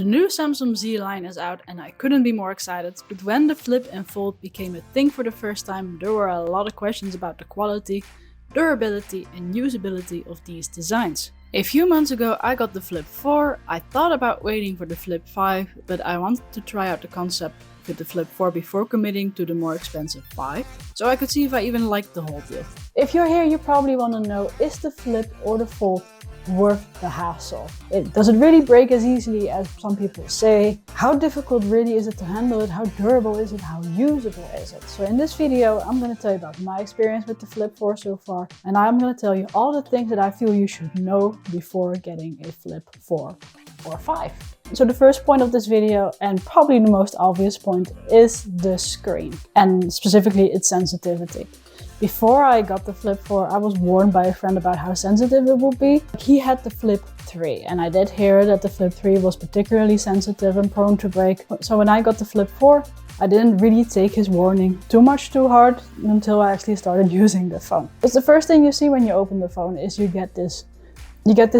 The new Samsung Z line is out and I couldn't be more excited, but when the flip and fold became a thing for the first time, there were a lot of questions about the quality, durability and usability of these designs. A few months ago I got the Flip 4, I thought about waiting for the Flip 5, but I wanted to try out the concept with the Flip 4 before committing to the more expensive 5, so I could see if I even liked the whole deal. If you're here, you probably want to know, is the Flip or the Fold worth the hassle? Does it really break as easily as some people say? How difficult really is it to handle it? How durable is it? How usable is it? So in this video, I'm going to tell you about my experience with the Flip 4 so far, and I'm going to tell you all the things that I feel you should know before getting a Flip 4 or 5. So the first point of this video, and probably the most obvious point, is the screen, and specifically its sensitivity. Before I got the Flip 4, I was warned by a friend about how sensitive it would be. He had the Flip 3, and I did hear that the Flip 3 was particularly sensitive and prone to break. So when I got the Flip 4, I didn't really take his warning too hard until I actually started using the phone. Because the first thing you see when you open the phone is you get this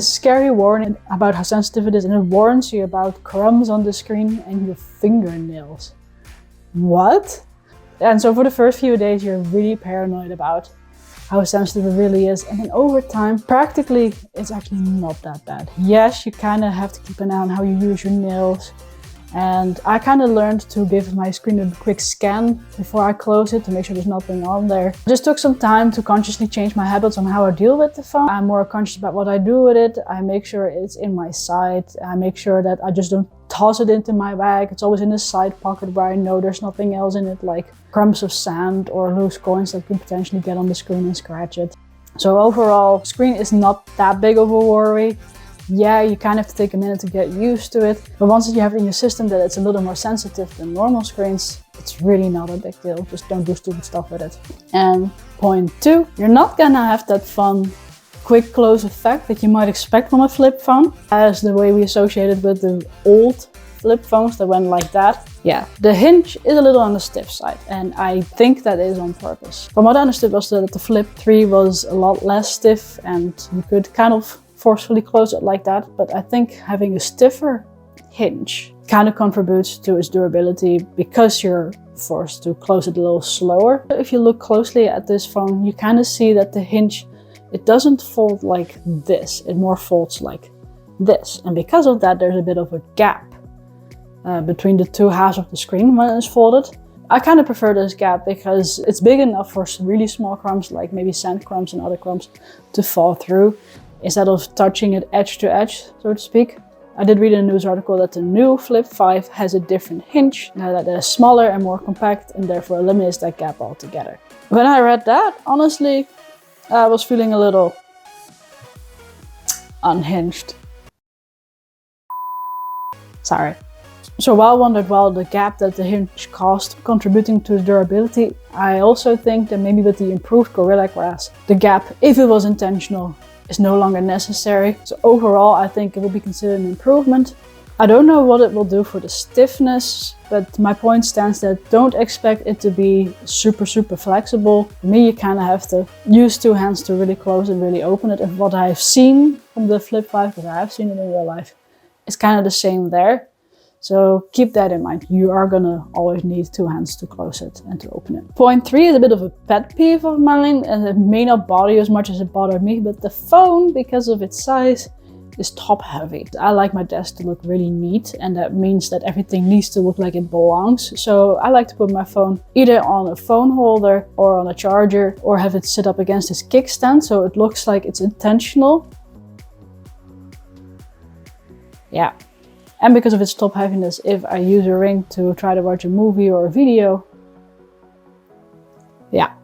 scary warning about how sensitive it is, and it warns you about crumbs on the screen and your fingernails. What? And so for the first few days, you're really paranoid about how sensitive it really is. And then over time, practically, it's actually not that bad. Yes, you kind of have to keep an eye on how you use your nails. And I kind of learned to give my screen a quick scan before I close it to make sure there's nothing on there. It just took some time to consciously change my habits on how I deal with the phone. I'm more conscious about what I do with it. I make sure it's in my side. I make sure that I just don't toss it into my bag. It's always in the side pocket where I know there's nothing else in it, like crumbs of sand or loose coins that can potentially get on the screen and scratch it. So overall, screen is not that big of a worry. Yeah, you kind of have to take a minute to get used to it, but once you have it in your system that it's a little more sensitive than normal screens, it's really not a big deal. Just don't do stupid stuff with it. And point 2, you're not gonna have that fun quick close effect that you might expect from a flip phone, as the way we associate it with the old flip phones that went like that. Yeah, the hinge is a little on the stiff side, and I think that is on purpose. From what I understood was that the Flip 3 was a lot less stiff and you could kind of forcefully close it like that, but I think having a stiffer hinge kind of contributes to its durability because you're forced to close it a little slower. If you look closely at this phone, you kind of see that the hinge, it doesn't fold like this, it more folds like this, and because of that there's a bit of a gap between the two halves of the screen when it's folded. I kind of prefer this gap because it's big enough for really small crumbs, like maybe sand crumbs and other crumbs, to fall through, instead of touching it edge to edge, so to speak. I did read in a news article that the new Flip 5 has a different hinge that is smaller and more compact and therefore eliminates that gap altogether. When I read that, honestly, I was feeling a little unhinged. Sorry. So while I wondered, well, the gap that the hinge caused contributing to the durability, I also think that maybe with the improved Gorilla Glass, the gap, if it was intentional, is no longer necessary. So overall, I think it will be considered an improvement. I don't know what it will do for the stiffness, but my point stands that don't expect it to be super flexible. For me, you kind of have to use two hands to really close and really open it. And what I've seen from the Flip 5, because I have seen it in real life, is kind of the same there. So keep that in mind. You are gonna always need two hands to close it and to open it. Point 3 is a bit of a pet peeve of mine, and it may not bother you as much as it bothered me, but the phone, because of its size, is top heavy. I like my desk to look really neat, and that means that everything needs to look like it belongs. So I like to put my phone either on a phone holder or on a charger, or have it sit up against this kickstand so it looks like it's intentional. Yeah. And because of its top heaviness, if I use a ring to try to watch a movie or a video, yeah.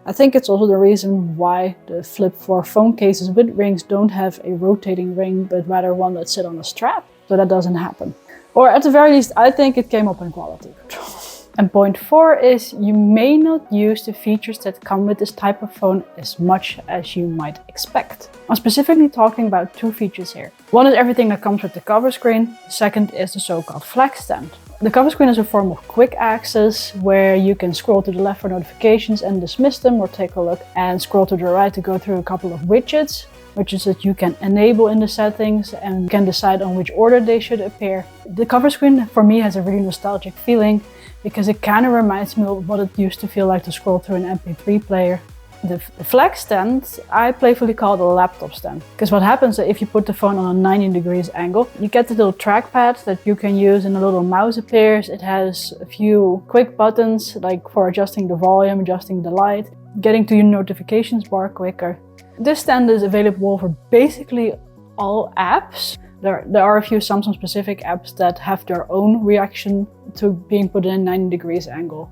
I think it's also the reason why the Flip 4 phone cases with rings don't have a rotating ring, but rather one that sits on a strap, so that doesn't happen. Or at the very least, I think it came up in quality control. And point 4 is you may not use the features that come with this type of phone as much as you might expect. I'm specifically talking about 2 features here. One is everything that comes with the cover screen. Second is the so-called flex stand. The cover screen is a form of quick access where you can scroll to the left for notifications and dismiss them, or take a look and scroll to the right to go through a couple of widgets. which is that you can enable in the settings and can decide on which order they should appear. The cover screen for me has a really nostalgic feeling because it kind of reminds me of what it used to feel like to scroll through an MP3 player. The flag stand I playfully call the laptop stand, because what happens if you put the phone on a 90 degrees angle, you get the little trackpad that you can use and a little mouse appears. It has a few quick buttons like for adjusting the volume, adjusting the light, getting to your notifications bar quicker. This stand is available for basically all apps. There are a few Samsung specific apps that have their own reaction to being put in a 90 degrees angle.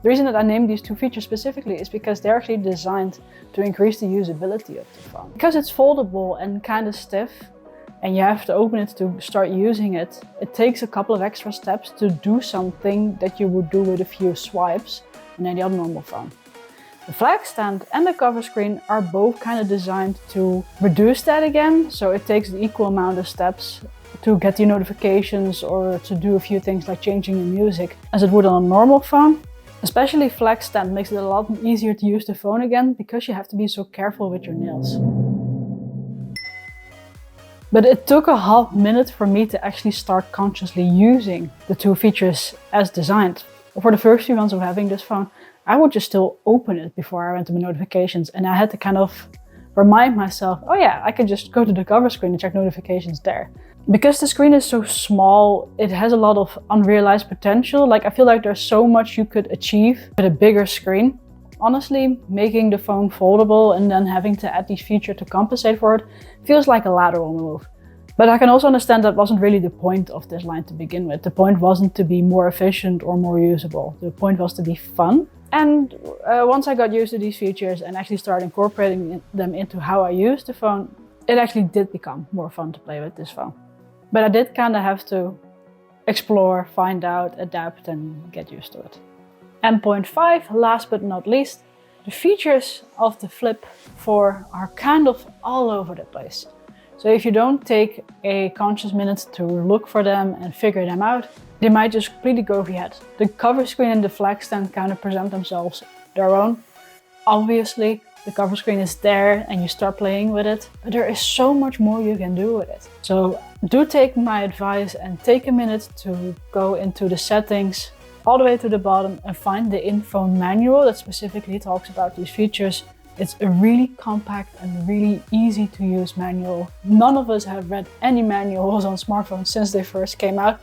The reason that I named these two features specifically is because they're actually designed to increase the usability of the phone. Because it's foldable and kind of stiff, and you have to open it to start using it, it takes a couple of extra steps to do something that you would do with a few swipes on any other normal phone. The flag stand and the cover screen are both kind of designed to reduce that again, so it takes the equal amount of steps to get your notifications or to do a few things like changing the music as it would on a normal phone. Especially flag stand makes it a lot easier to use the phone again because you have to be so careful with your nails. But it took a half minute for me to actually start consciously using the two features as designed. For the first few months of having this phone, I would just still open it before I went to my notifications, and I had to kind of remind myself, oh yeah, I can just go to the cover screen and check notifications there. Because the screen is so small, it has a lot of unrealized potential. Like, I feel like there's so much you could achieve with a bigger screen. Honestly, making the phone foldable and then having to add these features to compensate for it feels like a lateral move. But I can also understand that wasn't really the point of this line to begin with. The point wasn't to be more efficient or more usable. The point was to be fun. And once I got used to these features and actually started incorporating them into how I use the phone, it actually did become more fun to play with this phone. But I did kind of have to explore, find out, adapt, and get used to it. And point 5, last but not least, the features of the Flip 4 are kind of all over the place. So if you don't take a conscious minute to look for them and figure them out, they might just completely go over your head. The cover screen and the flag stand kind of present themselves their own. Obviously, the cover screen is there and you start playing with it, but there is so much more you can do with it. So do take my advice and take a minute to go into the settings all the way to the bottom and find the in-phone manual that specifically talks about these features. It's a really compact and really easy to use manual. None of us have read any manuals on smartphones since they first came out,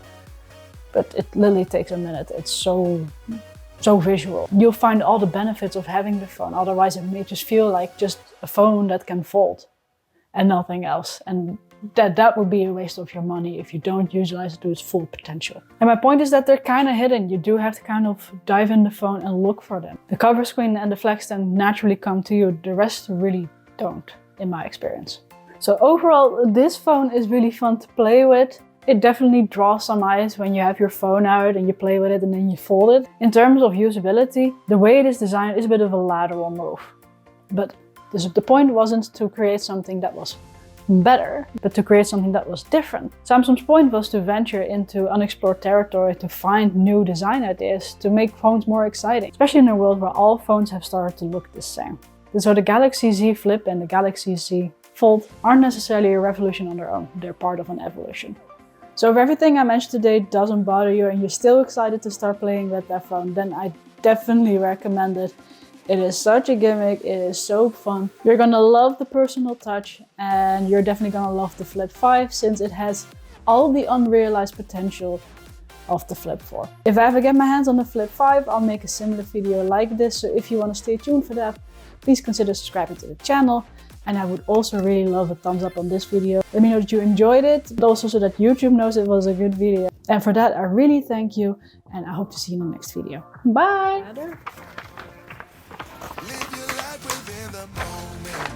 but it literally takes a minute. It's so visual. You'll find all the benefits of having the phone, otherwise it may just feel like just a phone that can fold and nothing else. And that would be a waste of your money if you don't utilize it to its full potential. And my point is that they're kind of hidden. You do have to kind of dive in the phone and look for them. The cover screen and the flag stand naturally come to you. The rest really don't, in my experience. So overall, this phone is really fun to play with. It definitely draws some eyes when you have your phone out and you play with it and then you fold it. In terms of usability, the way it is designed is a bit of a lateral move. But the point wasn't to create something that was better, but to create something that was different. Samsung's point was to venture into unexplored territory, to find new design ideas, to make phones more exciting, especially in a world where all phones have started to look the same. So the Galaxy Z Flip and the Galaxy Z Fold aren't necessarily a revolution on their own, they're part of an evolution. So if everything I mentioned today doesn't bother you and you're still excited to start playing with that phone, then I definitely recommend it. It is such a gimmick, it is so fun. You're gonna love the personal touch and you're definitely gonna love the Flip 5 since it has all the unrealized potential of the Flip 4. If I ever get my hands on the Flip 5, I'll make a similar video like this, so if you want to stay tuned for that, please consider subscribing to the channel. And I would also really love a thumbs up on this video. Let me know that you enjoyed it, but also so that YouTube knows it was a good video. And for that, I really thank you, and I hope to see you in the next video. Bye! Live your life within the moment,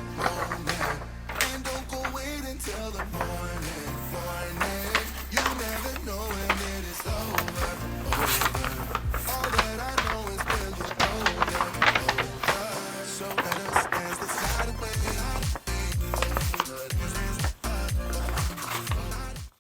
and don't go wait until the moment.